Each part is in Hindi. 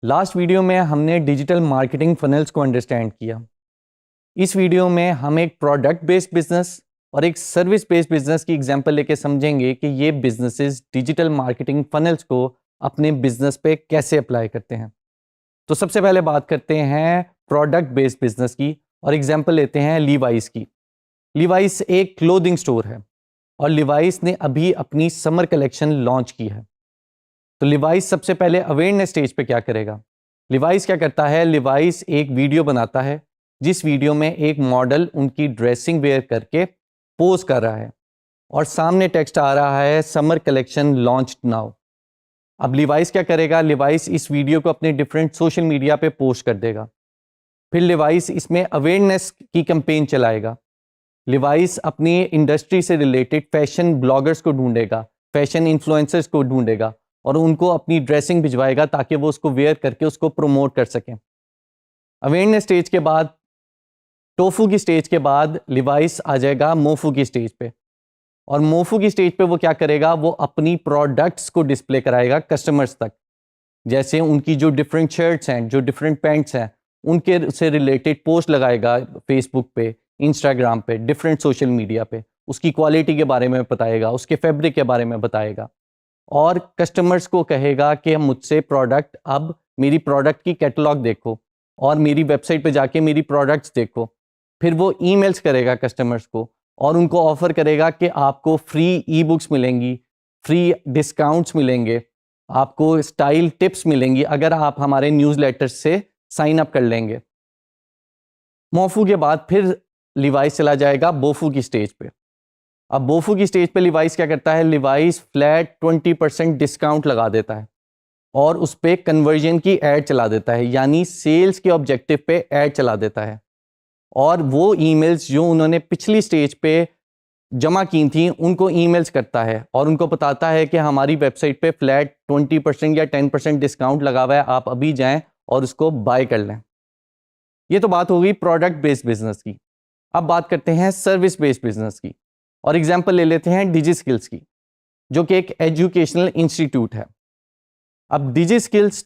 लास्ट वीडियो में हमने डिजिटल मार्केटिंग फनल्स को अंडरस्टैंड किया। इस वीडियो में हम एक प्रोडक्ट बेस्ड बिजनेस और एक सर्विस बेस्ड बिजनेस की एग्जांपल लेके समझेंगे कि ये बिजनेसेस डिजिटल मार्केटिंग फनल्स को अपने बिजनेस पे कैसे अप्लाई करते हैं। तो सबसे पहले बात करते हैं प्रोडक्ट बेस्ड बिजनेस की और एग्जांपल लेते हैं लीवाइस की। लीवाइस एक क्लोथिंग स्टोर है और लीवाइस ने अभी अपनी समर कलेक्शन लॉन्च की है। तो लीवाइस सबसे पहले अवेयरनेस स्टेज पे क्या करेगा? लीवाइस क्या करता है? लीवाइस एक वीडियो बनाता है जिस वीडियो में एक मॉडल उनकी ड्रेसिंग वेयर करके पोज कर रहा है और सामने टेक्स्ट आ रहा है समर कलेक्शन लॉन्च नाउ। अब लीवाइस क्या करेगा? लीवाइस इस वीडियो को अपने डिफरेंट सोशल मीडिया पे पोस्ट कर देगा। फिर लीवाइस इसमें अवेयरनेस की कैंपेन चलाएगा। लीवाइस अपनी इंडस्ट्री से रिलेटेड फैशन ब्लॉगर्स को ढूंढेगा, फैशन इन्फ्लुएंसर्स को ढूंढेगा और उनको अपनी ड्रेसिंग भिजवाएगा ताकि वो उसको वेयर करके उसको प्रमोट कर सकें। अवेयरनेस स्टेज के बाद, टोफू की स्टेज के बाद लीवाइस आ जाएगा मोफू की स्टेज पे और मोफू की स्टेज पे वो क्या करेगा? वो अपनी प्रोडक्ट्स को डिस्प्ले कराएगा कस्टमर्स तक। जैसे उनकी जो डिफरेंट शर्ट्स हैं, जो डिफरेंट पैंट्स हैं, उनके से रिलेटेड पोस्ट लगाएगा फेसबुक पे, इंस्टाग्राम पे, डिफरेंट सोशल मीडिया पे। उसकी क्वालिटी के बारे में बताएगा, उसके फैब्रिक के बारे में बताएगा और कस्टमर्स को कहेगा कि मुझसे प्रोडक्ट, अब मेरी प्रोडक्ट की कैटलॉग देखो और मेरी वेबसाइट पे जाके मेरी प्रोडक्ट्स देखो। फिर वो ईमेल्स करेगा कस्टमर्स को और उनको ऑफर करेगा कि आपको फ्री ई बुक्स मिलेंगी, फ्री डिस्काउंट्स मिलेंगे, आपको स्टाइल टिप्स मिलेंगी अगर आप हमारे न्यूज़लेटर से साइन अप कर लेंगे। मोफू के बाद फिर लीवाइस चला जाएगा बोफू की स्टेज पे। अब बोफू की स्टेज पे लीवाइस क्या करता है? लीवाइस फ्लैट 20% डिस्काउंट लगा देता है और उस पर कन्वर्जन की ऐड चला देता है, यानी सेल्स के ऑब्जेक्टिव पे ऐड चला देता है। और वो ईमेल्स जो उन्होंने पिछली स्टेज पे जमा की थी उनको ईमेल्स करता है और उनको बताता है कि हमारी वेबसाइट पे फ्लैट 20% या 10% डिस्काउंट लगा हुआ है, आप अभी जाएं और उसको बाय कर लें। ये तो बात हो गई प्रोडक्ट बेस्ड बिजनेस की। अब बात करते हैं सर्विस बेस्ड बिजनेस की और एग्जांपल ले लेते हैं डिजिस्किल्स की, जो कि एक एजुकेशनल इंस्टीट्यूट है। अब डिजिस्किल्स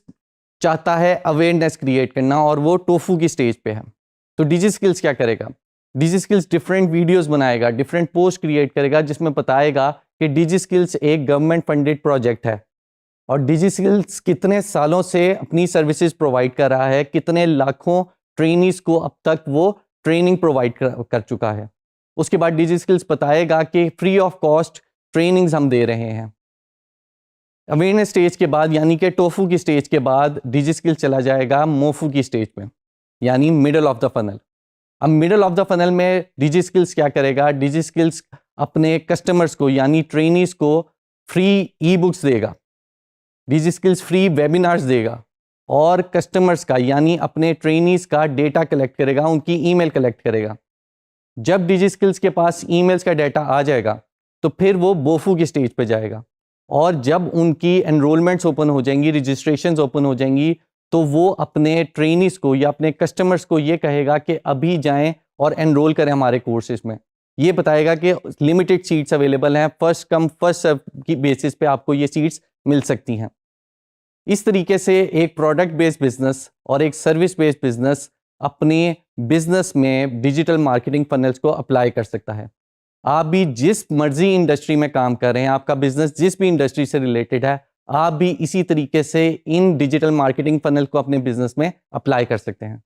चाहता है अवेयरनेस क्रिएट करना और वो टोफू की स्टेज पे है। तो डिजिस्किल्स क्या करेगा? डिजिस्किल्स डिफरेंट वीडियोस बनाएगा, डिफरेंट पोस्ट क्रिएट करेगा जिसमें बताएगा कि डिजिस्किल्स एक गवर्नमेंट फंडेड प्रोजेक्ट है और डिजिस्किल्स कितने सालों से अपनी सर्विसेज प्रोवाइड कर रहा है, कितने लाखों ट्रेनीज को अब तक वो ट्रेनिंग प्रोवाइड कर चुका है। उसके बाद डिजिस्किल्स बताएगा कि फ्री ऑफ कॉस्ट ट्रेनिंग्स हम दे रहे हैं। अवेयरनेस स्टेज के बाद, यानी कि टोफू की स्टेज के बाद, डिजिस्किल्स चला जाएगा मोफू की स्टेज पे, यानी मिडल ऑफ द फनल। अब मिडल ऑफ द फनल में डिजिस्किल्स क्या करेगा? डिजिस्किल्स अपने कस्टमर्स को यानी ट्रेनीज को फ्री ई बुक्स देगा, डिजिस्किल्स फ्री वेबिनार्स देगा और कस्टमर्स का यानी अपने ट्रेनीज का डेटा कलेक्ट करेगा, उनकी ईमेल कलेक्ट करेगा। जब डिजिस्किल्स के पास ईमेल्स का डेटा आ जाएगा तो फिर वो बोफू की स्टेज पे जाएगा और जब उनकी एनरोलमेंट्स ओपन हो जाएंगी, रजिस्ट्रेशंस ओपन हो जाएंगी, तो वो अपने ट्रेनीज को या अपने कस्टमर्स को ये कहेगा कि अभी जाएं और एनरोल करें हमारे कोर्सेज में। ये बताएगा कि लिमिटेड सीट्स अवेलेबल हैं, फर्स्ट कम फर्स्ट सर्व की बेसिस पे आपको ये सीट्स मिल सकती हैं। इस तरीके से एक प्रोडक्ट बेस्ड बिजनेस और एक सर्विस बेस्ड बिजनेस अपने बिजनेस में डिजिटल मार्केटिंग फनल्स को अप्लाई कर सकता है। आप भी जिस मर्जी इंडस्ट्री में काम कर रहे हैं, आपका बिजनेस जिस भी इंडस्ट्री से रिलेटेड है, आप भी इसी तरीके से इन डिजिटल मार्केटिंग फनल को अपने बिजनेस में अप्लाई कर सकते हैं।